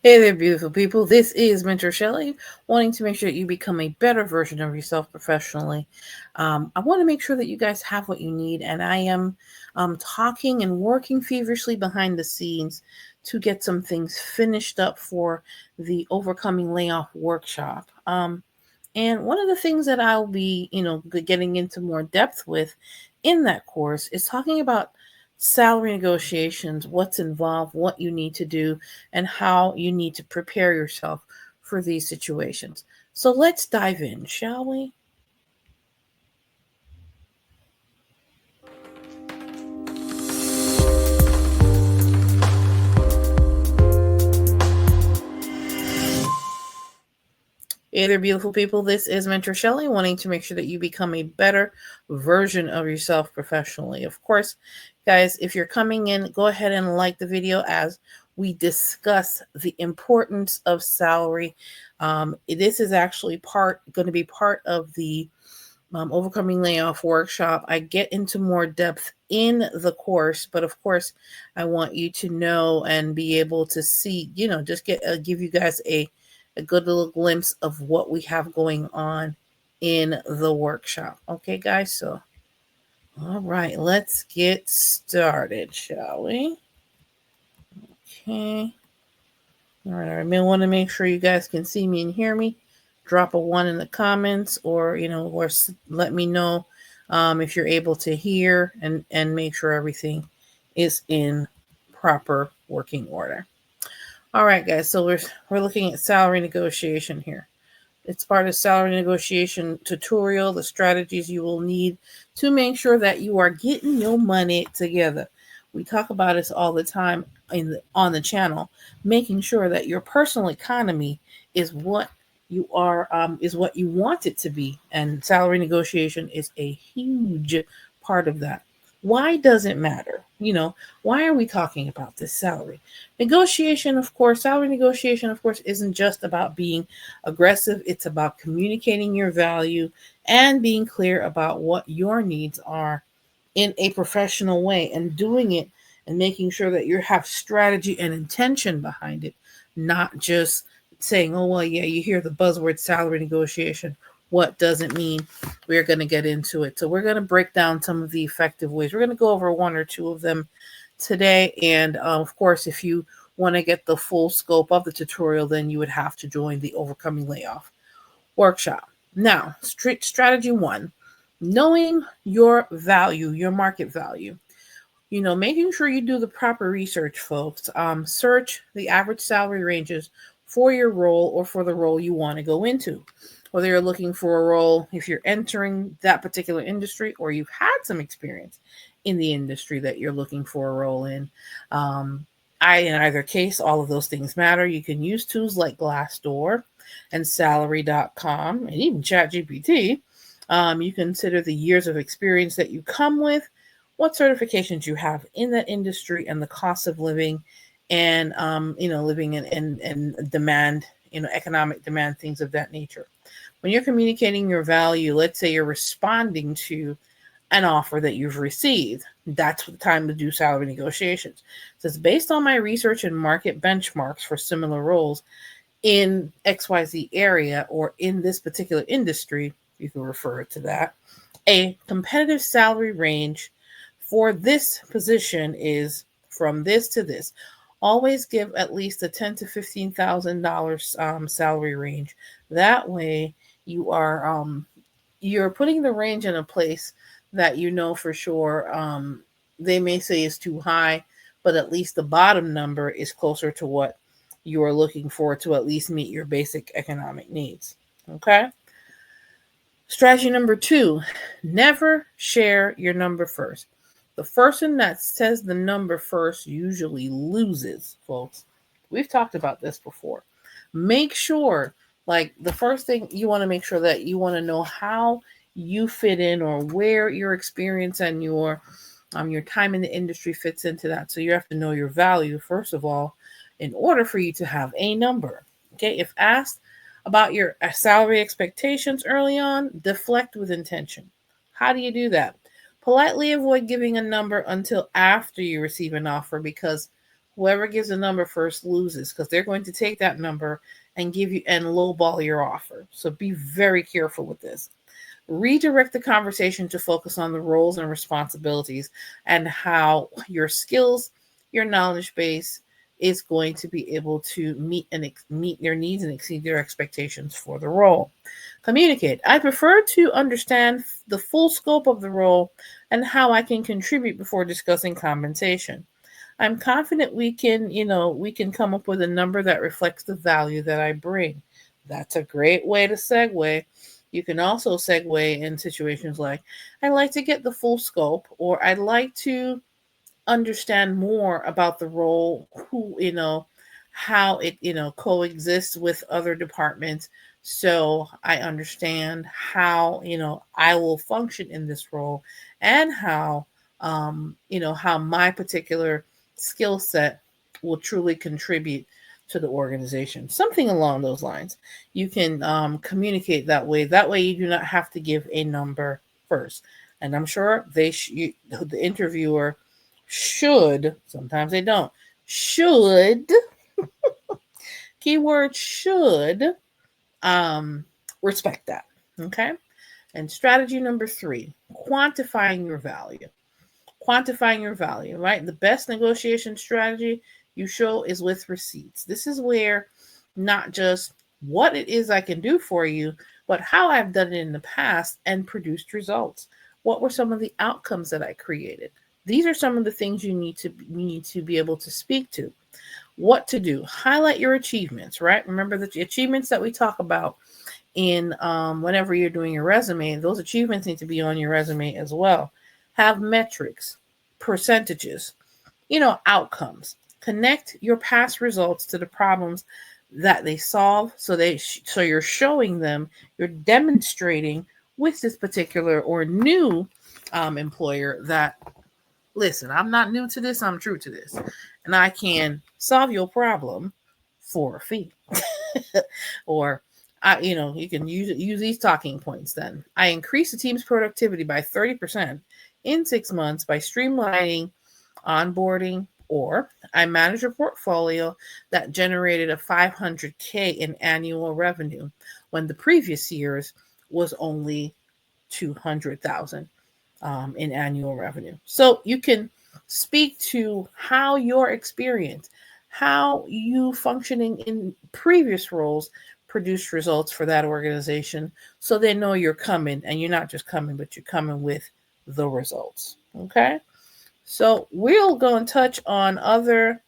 Hey there, beautiful people. This is Mentor Shelley, wanting to make sure that you become a better version of yourself professionally. I want to make sure that you guys have what you need, and I am talking and working feverishly behind the scenes to get some things finished up for the Overcoming Layoff workshop. And one of the things that I'll be, getting into more depth with in that course is talking about salary negotiations, what's involved, what you need to do, and how you need to prepare yourself for these situations. So let's dive in, shall we? Hey there, beautiful people. This is Mentor Shelley, wanting to make sure that you become a better version of yourself professionally. Of course, guys, if you're coming in, go ahead and like the video as we discuss the importance of salary. This is actually going to be part of the Overcoming Layoff workshop. I get into more depth in the course, but of course, I want you to know and be able to see, just give you guys a good little glimpse of what we have going on in the workshop. Okay, guys, so all right, let's get started, shall we? Okay. All right, I may want to make sure you guys can see me and hear me. Drop a one in the comments, or let me know if you're able to hear and make sure everything is in proper working order. All right, guys. So we're looking at salary negotiation here. It's part of salary negotiation tutorial, the strategies you will need to make sure that you are getting your money together. We talk about this all the time on the channel, making sure that your personal economy is what is what you want it to be, and salary negotiation is a huge part of that. Why does it matter? Why are we talking about this salary negotiation? Of course, salary negotiation, of course, isn't just about being aggressive. It's about communicating your value and being clear about what your needs are in a professional way, and doing it and making sure that you have strategy and intention behind it, not just saying, oh, well, yeah, you hear the buzzword salary negotiation. What does it mean? We're going to get into it. So we're going to break down some of the effective ways. We're going to go over one or two of them today. And of course, if you want to get the full scope of the tutorial, then you would have to join the Overcoming Layoff workshop. Now, strategy one, knowing your value, your market value. Making sure you do the proper research, folks. Search the average salary ranges for your role or for the role you want to go into. Whether you're looking for a role, if you're entering that particular industry, or you've had some experience in the industry that you're looking for a role in. In either case, all of those things matter. You can use tools like Glassdoor and Salary.com and even ChatGPT. You consider the years of experience that you come with, what certifications you have in that industry, and the cost of living, and living in demand, economic demand, things of that nature. When you're communicating your value, let's say you're responding to an offer that you've received, that's the time to do salary negotiations. So it's based on my research and market benchmarks for similar roles in XYZ area or in this particular industry. You can refer to that. A competitive salary range for this position is from this to this. Always give at least a $10,000 to $15,000 salary range. That way, you're putting the range in a place that you know for sure. They may say is too high, but at least the bottom number is closer to what you are looking for to at least meet your basic economic needs. Okay. Strategy number two, never share your number first. The person that says the number first usually loses, folks. We've talked about this before. Make sure, like, the first thing you want to make sure that you want to know how you fit in, or where your experience and your time in the industry fits into that. So you have to know your value first of all in order for you to have a number. Okay, if asked about your salary expectations early on, deflect with intention. How do you do that? Politely avoid giving a number until after you receive an offer, because Whoever gives the number first loses, because they're going to take that number and give you and lowball your offer. So be very careful with this. Redirect the conversation to focus on the roles and responsibilities and how your skills, your knowledge base is going to be able to meet their needs and exceed their expectations for the role. Communicate. I prefer to understand the full scope of the role and how I can contribute before discussing compensation. I'm confident we can come up with a number that reflects the value that I bring. That's a great way to segue. You can also segue in situations like, I'd like to get the full scope, or I'd like to understand more about the role, how it, coexists with other departments. So I understand how, I will function in this role, and how my particular skill set will truly contribute to the organization. Something along those lines. You can communicate that way. That way, you do not have to give a number first. And I'm sure the interviewer should, sometimes they don't, should, keyword should, respect that. Okay. And strategy number 3, quantifying your value. Quantifying your value, right? The best negotiation strategy you show is with receipts. This is where not just what it is I can do for you, but how I've done it in the past and produced results. What were some of the outcomes that I created? These are some of the things you need to be able to speak to. What to do? Highlight your achievements, right? Remember the achievements that we talk about in whenever you're doing your resume. Those achievements need to be on your resume as well. Have metrics, percentages, outcomes. Connect your past results to the problems that they solve. So you're showing them, you're demonstrating with this particular or new employer that, listen, I'm not new to this, I'm true to this, and I can solve your problem for a fee. Or you can use these talking points. Then I increase the team's productivity by 30% in 6 months by streamlining onboarding, or I manage a portfolio that generated a 500K in annual revenue when the previous years was only 200,000 in annual revenue. So you can speak to how your experience, how you functioning in previous roles produced results for that organization, so they know you're coming, and you're not just coming, but you're coming with the results. Okay. So we'll go and touch on other,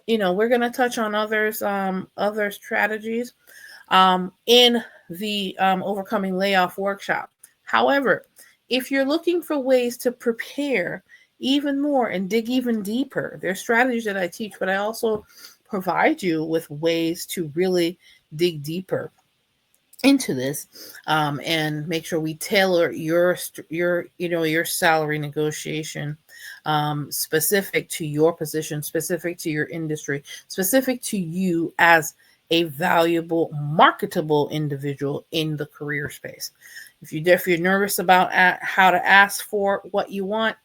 we're going to touch on other strategies in the overcoming layoff workshop. However, if you're looking for ways to prepare even more and dig even deeper, there's strategies that I teach, but I also provide you with ways to really dig deeper into this and make sure we tailor your salary negotiation specific to your position, specific to your industry, specific to you as a valuable, marketable individual in the career space. If you're nervous about how to ask for what you want,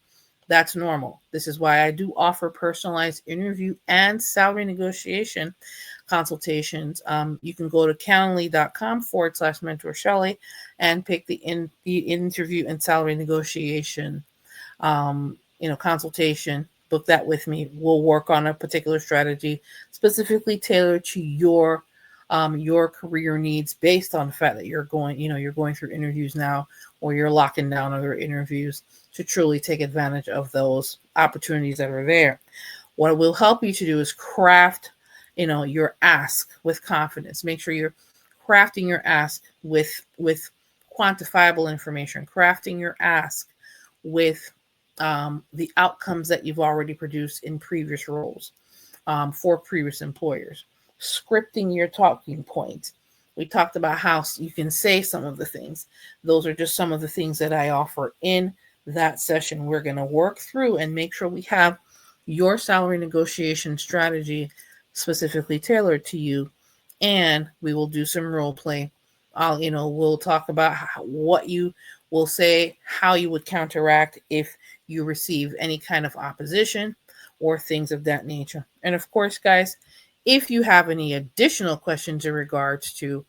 that's normal. This is why I do offer personalized interview and salary negotiation consultations. You can go to calendly.com/mentor Shelley and pick the interview and salary negotiation consultation. Book that with me. We'll work on a particular strategy specifically tailored to your career needs, based on the fact that you're going through interviews now, or you're locking down other interviews to truly take advantage of those opportunities that are there. What it will help you to do is craft, your ask with confidence. Make sure you're crafting your ask with quantifiable information, crafting your ask with the outcomes that you've already produced in previous roles for previous employers. Scripting your talking points. We talked about how you can say some of the things. Those are just some of the things that I offer in that session. We're going to work through and make sure we have your salary negotiation strategy specifically tailored to you, and we will do some role play. We'll talk about what you will say, how you would counteract if you receive any kind of opposition. or things of that nature. And of course, guys, if you have any additional questions in regards to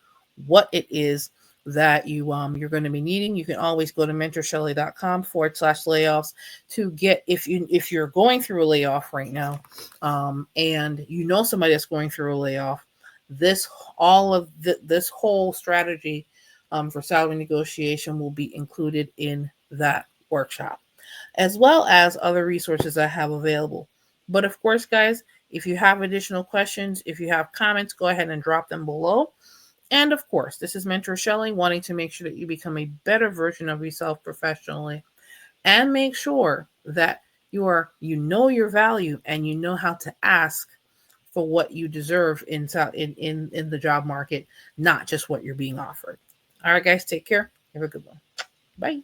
what it is that you're going to be needing, you can always go to mentorshelly.com/layoffs to get, if you're going through a layoff right now, and you know somebody that's going through a layoff, this whole strategy for salary negotiation will be included in that workshop, as well as other resources I have available. But of course, guys, if you have additional questions, if you have comments, go ahead and drop them below. And of course, this is Mentor Shelly, wanting to make sure that you become a better version of yourself professionally, and make sure that you know your value and you know how to ask for what you deserve in the job market, not just what you're being offered. All right, guys, take care. Have a good one. Bye.